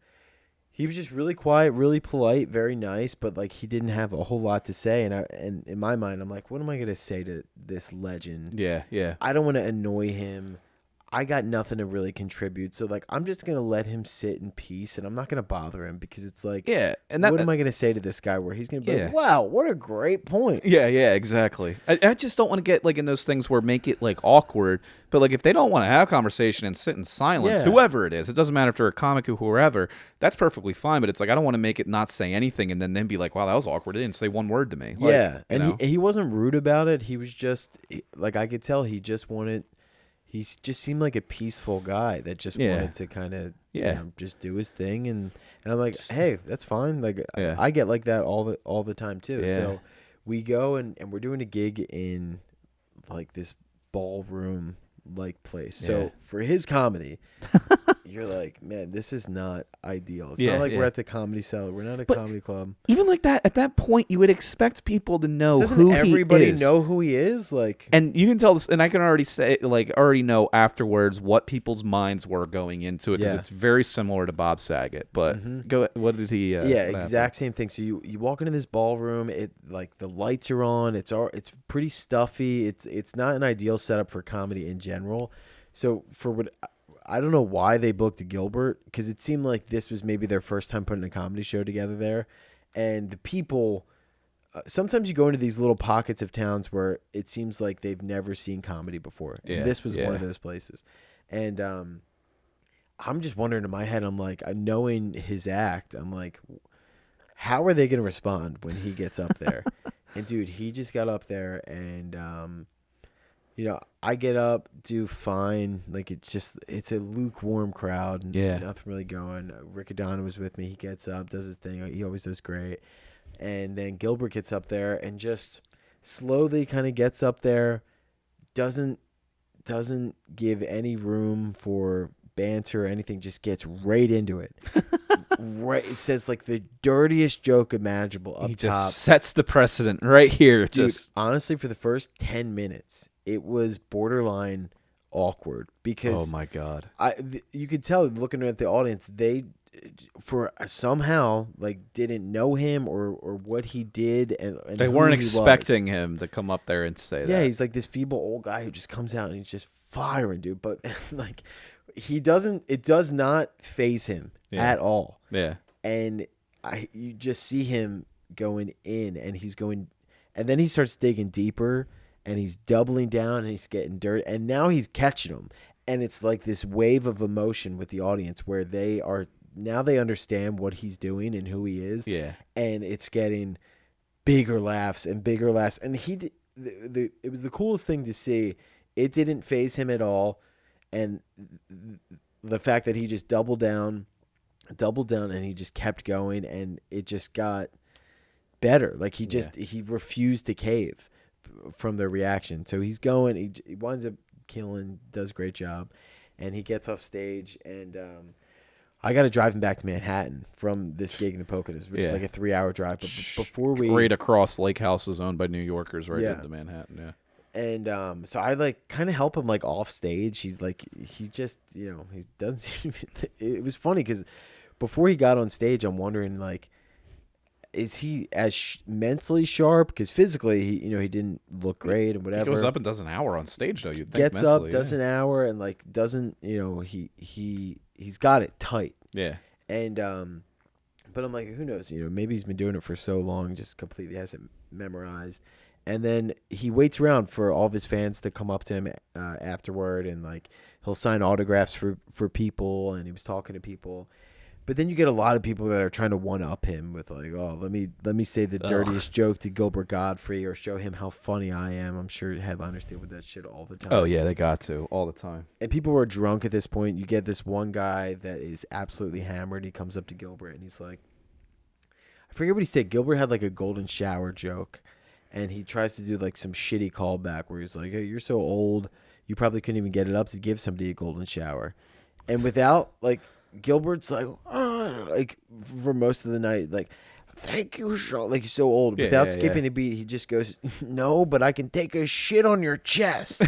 he was just really quiet, really polite, very nice. But like he didn't have a whole lot to say. And in my mind, I'm like, "What am I gonna say to this legend?" Yeah. I don't want to annoy him. I got nothing to really contribute. So, like, I'm just going to let him sit in peace, and I'm not going to bother him because it's like, and what am I going to say to this guy where he's going to be like, wow, what a great point. Yeah, exactly. I just don't want to get, like, in those things where make it, like, awkward. But, like, if they don't want to have a conversation and sit in silence, whoever it is, it doesn't matter if they're a comic or whoever, that's perfectly fine. But it's like, I don't want to make it not say anything and then be like, wow, that was awkward. They didn't say one word to me. Like, yeah, and he wasn't rude about it. He was just, like, I could tell he just wanted... He just seemed like a peaceful guy that just wanted to kind of just do his thing, and I'm like, hey, that's fine. Like I get like that all the time too. Yeah. So we go and we're doing a gig in like this ballroom like place. So for his comedy, you're like, man, this is not ideal. It's not like we're at the Comedy Cellar. We're not a comedy club. Even like that, at that point, you would expect people to know Doesn't who everybody he is. know who he is? Like, and you can tell this, and I can already say, like, already know afterwards what people's minds were going into it because it's very similar to Bob Saget. But go, what did he? Exact same thing. So you walk into this ballroom. It like the lights are on. It's pretty stuffy. It's not an ideal setup for comedy in general. So for what. I don't know why they booked Gilbert because it seemed like this was maybe their first time putting a comedy show together there. And the people, sometimes you go into these little pockets of towns where it seems like they've never seen comedy before. And this was one of those places. And I'm just wondering in my head, I'm like, knowing his act, I'm like, how are they going to respond when he gets up there? And dude, he just got up there and, you know, I get up, do fine. Like, it's a lukewarm crowd. Nothing really going. Rick Adana was with me. He gets up, does his thing. He always does great. And then Gilbert gets up there and just slowly kind of gets up there, doesn't give any room for banter or anything, just gets right into it. Right, it says like the dirtiest joke imaginable up top. He just sets the precedent right here. Dude, honestly, for the first 10 minutes, it was borderline awkward because oh my god, you could tell looking at the audience, they for somehow like didn't know him or what he did, and they weren't expecting him to come up there and say that. Yeah, he's like this feeble old guy who just comes out and he's just firing, dude. But like it does not faze him at all. Yeah. And you just see him going in and he's going, and then he starts digging deeper and he's doubling down and he's getting dirt, and now he's catching them. And it's like this wave of emotion with the audience where they understand what he's doing and who he is. Yeah. And it's getting bigger laughs and bigger laughs. And it was the coolest thing to see. It didn't faze him at all. And the fact that he just doubled down and he just kept going, and it just got better. Like he refused to cave from their reaction. So he's going, he winds up killing, does a great job, and he gets off stage, and I got to drive him back to Manhattan from this gig in the Poconos, which is like a 3-hour drive. But before we right across lake houses owned by New Yorkers right into Manhattan. Yeah. And so I like kind of help him like off stage. He's like, he just, you know, he doesn't. It was funny because before he got on stage, I'm wondering like, is he as mentally sharp? Because physically, he didn't look great and whatever. He goes up and does an hour on stage though. You gets up, does an hour, and like doesn't, he's got it tight. Yeah. And but I'm like, who knows? Maybe he's been doing it for so long, just completely hasn't memorized. And then he waits around for all of his fans to come up to him afterward, and like he'll sign autographs for people, and he was talking to people. But then you get a lot of people that are trying to one-up him with like, oh, let me say the dirtiest joke to Gilbert Gottfried or show him how funny I am. I'm sure headliners deal with that shit all the time. Oh, yeah, they got to all the time. And people were drunk at this point. You get this one guy that is absolutely hammered. He comes up to Gilbert, and he's like, I forget what he said. Gilbert had like a golden shower joke. And he tries to do like some shitty callback where he's like, hey, you're so old, you probably couldn't even get it up to give somebody a golden shower. And without, like, Gilbert's like, oh, like for most of the night, like, thank you, Sean. Like, he's so old. Without skipping a beat, he just goes, no, but I can take a shit on your chest.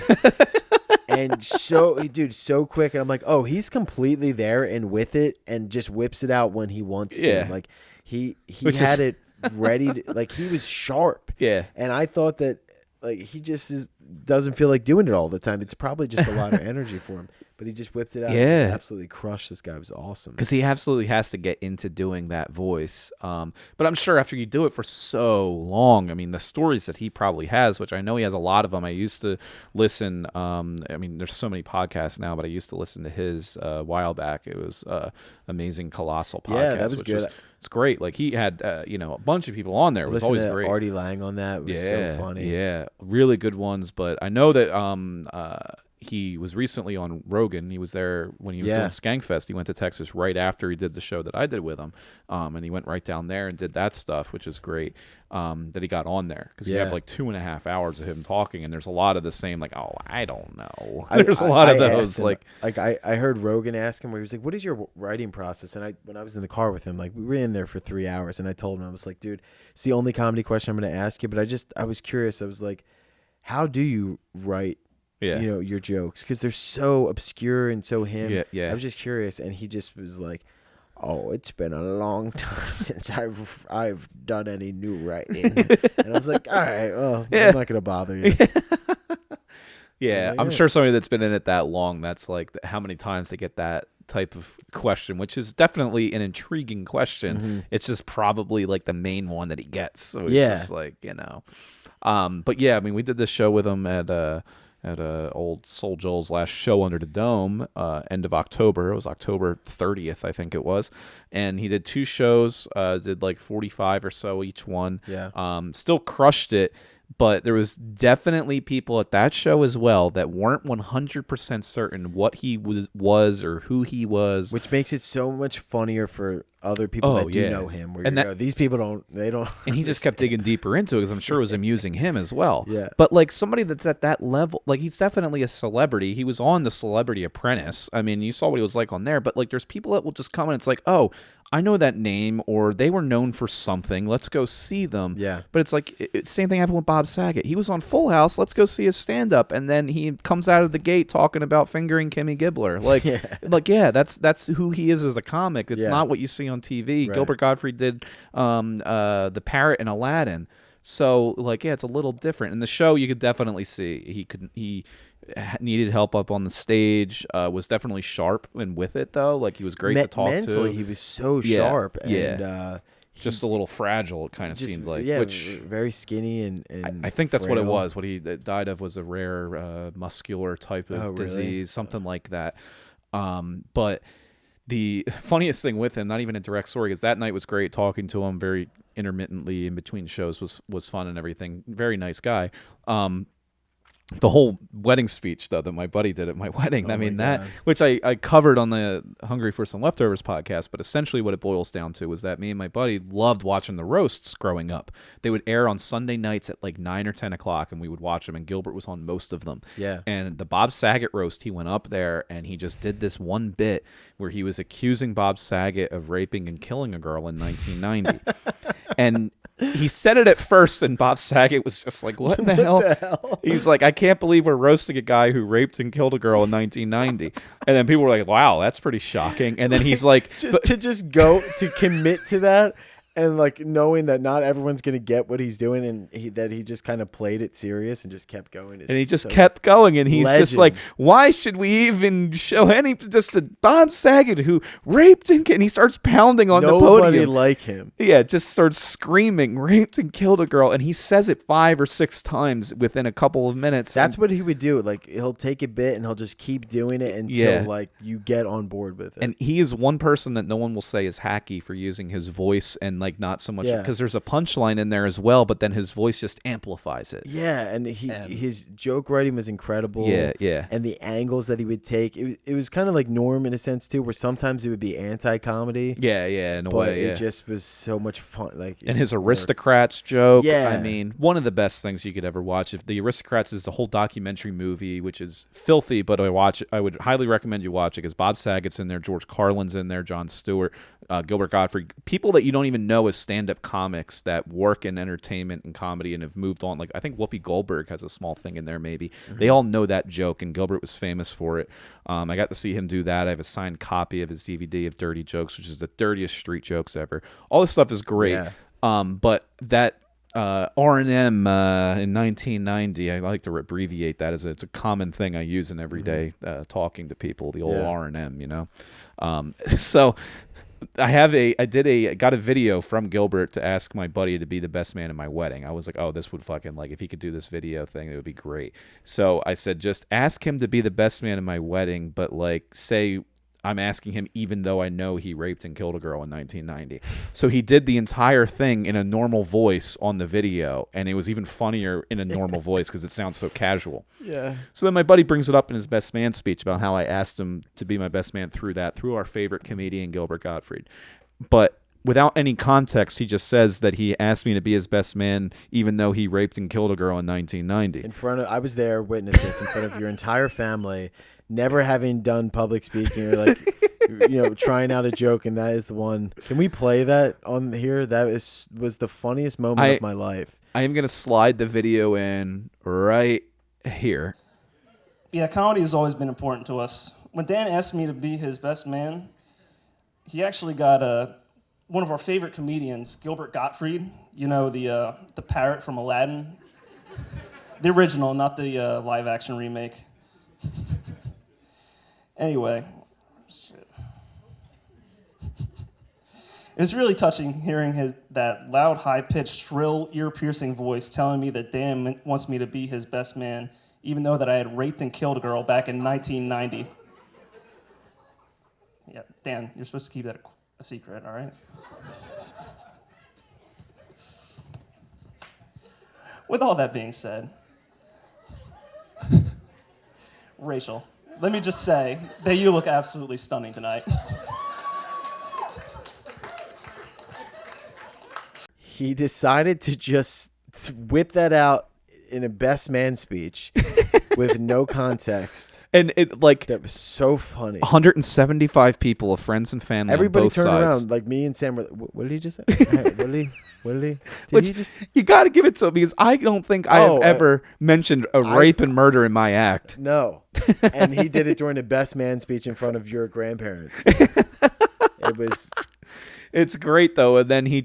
And so, dude, so quick. And I'm like, oh, he's completely there and with it and just whips it out when he wants to. Yeah. Like, he had it ready to, like, he was sharp. Yeah. And I thought that like he just doesn't feel like doing it all the time. It's probably just a lot of energy for him. but he just whipped it out. Yeah. And just absolutely crushed. This guy was awesome. Because he absolutely has to get into doing that voice. But I'm sure after you do it for so long, I mean, the stories that he probably has, which I know he has a lot of them. I used to listen. I mean, there's so many podcasts now, but I used to listen to his a while back. It was Amazing Colossal podcast. Yeah, that was good. It's great. Like he had, a bunch of people on there. It was always great. Artie Lang on that. It was so funny. Yeah, really good ones. But I know that he was recently on Rogan. He was there when he was doing Skankfest. He went to Texas right after he did the show that I did with him. And he went right down there and did that stuff, which is great, that he got on there. Because you have like 2.5 hours of him talking, and there's a lot of the same, like, oh, I don't know. There's a lot of those. I heard Rogan ask him where he was like, what is your writing process? And when I was in the car with him, like we were in there for 3 hours, and I told him, I was like, dude, it's the only comedy question I'm going to ask you. But I was curious. I was like, how do you write your jokes, because they're so obscure and so him. Yeah. I was just curious, and he just was like, "Oh, it's been a long time since I've done any new writing." And I was like, "All right, well, I'm not gonna bother you." Yeah, I'm sure somebody that's been in it that long, that's like how many times they get that type of question, which is definitely an intriguing question. Mm-hmm. It's just probably like the main one that he gets. So it's just like, but yeah, I mean, we did this show with him at old Soul Joel's last show under the dome, end of October. It was October 30th, I think it was. And he did 2 shows, did like 45 or so each one. Yeah. Still crushed it. But there was definitely people at that show as well that weren't 100% certain what he was or who he was. Which makes it so much funnier for other people that do know him. Where these people don't. And he just kept digging deeper into it because I'm sure it was amusing him as well. Yeah. But like somebody that's at that level, like he's definitely a celebrity. He was on The Celebrity Apprentice. I mean, you saw what he was like on there. But like there's people that will just come and it's like, oh, I know that name, or they were known for something. Let's go see them. Yeah. But it's like, same thing happened with Bob Saget. He was on Full House. Let's go see his stand-up. And then he comes out of the gate talking about fingering Kimmy Gibbler. Like, that's who he is as a comic. It's not what you see on TV. Right. Gilbert Gottfried did The Parrot in Aladdin. So, like, it's a little different. In the show, you could definitely see he needed help up on the stage, was definitely sharp and with it, though. Like, he was great to talk mentally, to. he was so sharp. And, just a little fragile, it kind of seemed like. Yeah, which, very skinny and I think that's frail. What it was. What he died of was a rare muscular type of disease, something like that. But the funniest thing with him, not even a direct story, is that night was great talking to him very intermittently in between shows was fun and everything. Very nice guy. The whole wedding speech, though, that my buddy did at my wedding, which I covered on the Hungry for Some Leftovers podcast, but essentially what it boils down to was that me and my buddy loved watching the roasts growing up. They would air on Sunday nights at like 9 or 10 o'clock, and we would watch them, and Gilbert was on most of them. Yeah. And the Bob Saget roast, he went up there, and he just did this one bit where he was accusing Bob Saget of raping and killing a girl in 1990. And he said it at first, and Bob Saget was just like, what the hell? He's like, I can't believe we're roasting a guy who raped and killed a girl in 1990. And then people were like, wow, that's pretty shocking. And then he's like... to commit to that, and like knowing that not everyone's going to get what he's doing, and he just kind of played it serious and just kept going. And he just kept going, and he's just like, why should we even show just a Bob Saget who raped and he starts pounding on the podium. Nobody like him. Yeah, just starts screaming, raped and killed a girl, and he says it 5 or 6 times within a couple of minutes. That's what he would do. Like, he'll take a bit and he'll just keep doing it until like you get on board with it. And he is one person that no one will say is hacky for using his voice and like not so much because there's a punchline in there as well, but then his voice just amplifies it. Yeah, and his joke writing was incredible. Yeah. And the angles that he would take, it was kind of like Norm in a sense too, where sometimes it would be anti-comedy. Yeah, in a way. It just was so much fun. Like, and his Aristocrats joke. Yeah, I mean, one of the best things you could ever watch. If the Aristocrats is a whole documentary movie, which is filthy, but I would highly recommend you watch it because Bob Saget's in there, George Carlin's in there, Jon Stewart, Gilbert Gottfried, people that you don't even know as stand-up comics that work in entertainment and comedy and have moved on. Like, I think Whoopi Goldberg has a small thing in there maybe. Mm-hmm. They all know that joke, and Gilbert was famous for it. I got to see him do that. I have a signed copy of his DVD of Dirty Jokes, which is the dirtiest street jokes ever. All this stuff is great. Yeah. But that R&M in 1990. I like to abbreviate that as it's a common thing I use in everyday talking to people. The old R&M, you know. So I got a video from Gilbert to ask my buddy to be the best man in my wedding. I was like, oh, this would fucking, like, if he could do this video thing, it would be great. So I said, just ask him to be the best man in my wedding, but like say I'm asking him even though I know he raped and killed a girl in 1990. So he did the entire thing in a normal voice on the video, and it was even funnier in a normal voice because it sounds so casual. Yeah. So then my buddy brings it up in his best man speech about how I asked him to be my best man through our favorite comedian, Gilbert Gottfried. But without any context, he just says that he asked me to be his best man even though he raped and killed a girl in 1990. I was there, witness this in front of your entire family, never having done public speaking or like, trying out a joke, and that is the one. Can we play that on here? That was the funniest moment of my life. I am going to slide the video in right here. Yeah, comedy has always been important to us. When Dan asked me to be his best man, he actually got one of our favorite comedians, Gilbert Gottfried, the parrot from Aladdin. The original, not the live-action remake. Anyway, shit. It was really touching hearing that loud, high-pitched, shrill, ear-piercing voice telling me that Dan wants me to be his best man, even though that I had raped and killed a girl back in 1990. Yeah, Dan, you're supposed to keep that a secret, all right? With all that being said, Rachel, let me just say that you look absolutely stunning tonight. He decided to just whip that out in a best man speech with no context. And that was so funny. 175 people of friends and family. Everybody on both turned sides. around, like me and Sam were like, what did he just say? What did he? You got to give it to him because I don't think I have ever mentioned rape and murder in my act. No. And he did it during the best man speech in front of your grandparents. It was... It's great though, and then he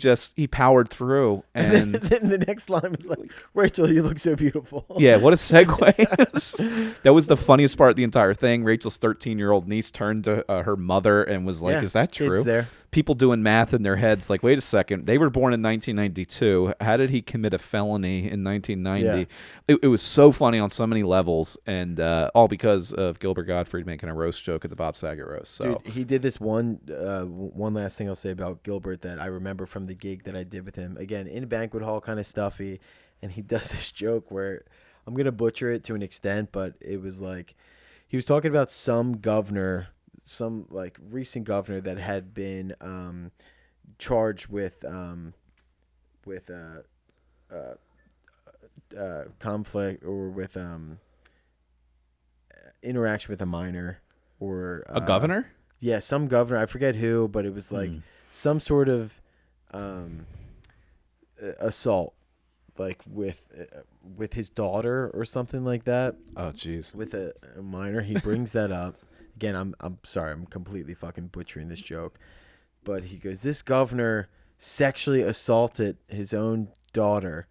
powered through, and then the next line was like, "Rachel, you look so beautiful." Yeah, what a segue! That was the funniest part of the entire thing. Rachel's 13-year-old niece turned to her mother and was like, "Is that true?" There. People doing math in their heads, like, "Wait a second, they were born in 1992. How did he commit a felony in 1990?" Yeah. It was so funny on so many levels, and all because of Gilbert Gottfried making a roast joke at the Bob Saget roast. So dude, he did this one last thing I'll say about Gilbert that I remember from the gig that I did with him. Again, in banquet hall, kind of stuffy, and he does this joke where I'm gonna butcher it to an extent, but it was like he was talking about some governor, some like recent governor that had been charged with conflict or with interaction with a minor or a governor. Yeah, some governor. I forget who, but it was like some sort of assault, like with his daughter or something like that. Oh, jeez. With a minor, he brings that up. Again, I'm sorry, I'm completely fucking butchering this joke, but he goes, "This governor sexually assaulted his own daughter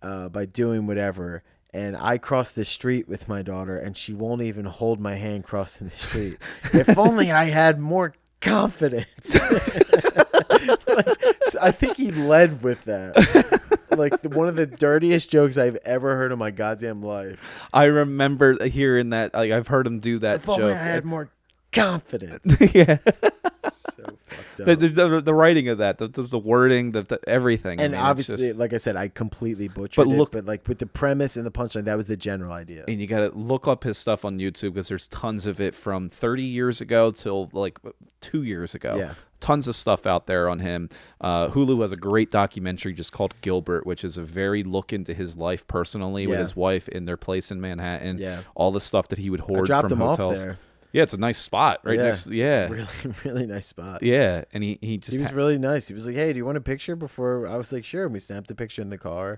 by doing whatever, and I crossed the street with my daughter, and she won't even hold my hand crossing the street. If only I had more confidence." I think he led with that. Like one of the dirtiest jokes I've ever heard in my goddamn life. I remember hearing that. Like I've heard him do that if joke. Only I had more confidence. Yeah. So fucked up. The writing of that, the wording, the everything. And obviously, like I said, I completely butchered it. But like with the premise and the punchline, that was the general idea. And you got to look up his stuff on YouTube because there's tons of it from 30 years ago till like 2 years ago. Yeah. Tons of stuff out there on him. Hulu has a great documentary just called Gilbert, which is a very look into his life personally with his wife in their place in Manhattan. Yeah. All the stuff that he would hoard I dropped from him hotels. off there. Yeah, it's a nice spot right next. Really, really nice spot. Yeah, and he was really nice. He was like, "Hey, do you want a picture before?" I was like, "Sure." And we snapped a picture in the car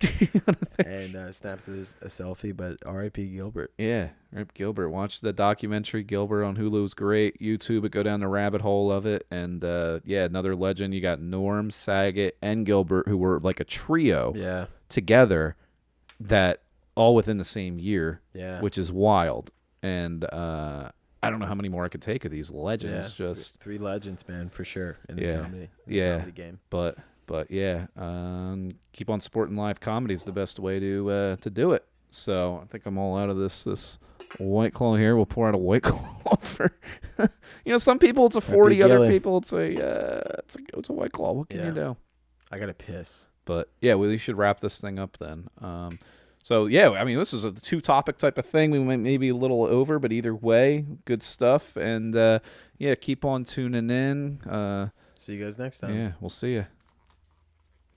and snapped a selfie. But R.I.P. Gilbert. Yeah, R.I.P. Gilbert. Watch the documentary Gilbert on Hulu is great. YouTube it, go down the rabbit hole of it, and another legend. You got Norm, Saget, and Gilbert, who were like a trio together, that all within the same year. Yeah, which is wild. And I don't know how many more I could take of these legends. Yeah, just three legends, man, for sure. In the comedy, comedy game. But yeah, keep on supporting live comedy is the best way to do it. So I think I'm all out of this White Claw here. We'll pour out a White Claw for some people it's a 40, other people it's a White Claw. What can you do? I gotta piss. But yeah, we should wrap this thing up then. So, yeah, I mean, this is a two-topic type of thing. We went maybe a little over, but either way, good stuff. And, keep on tuning in. See you guys next time. Yeah, we'll see you.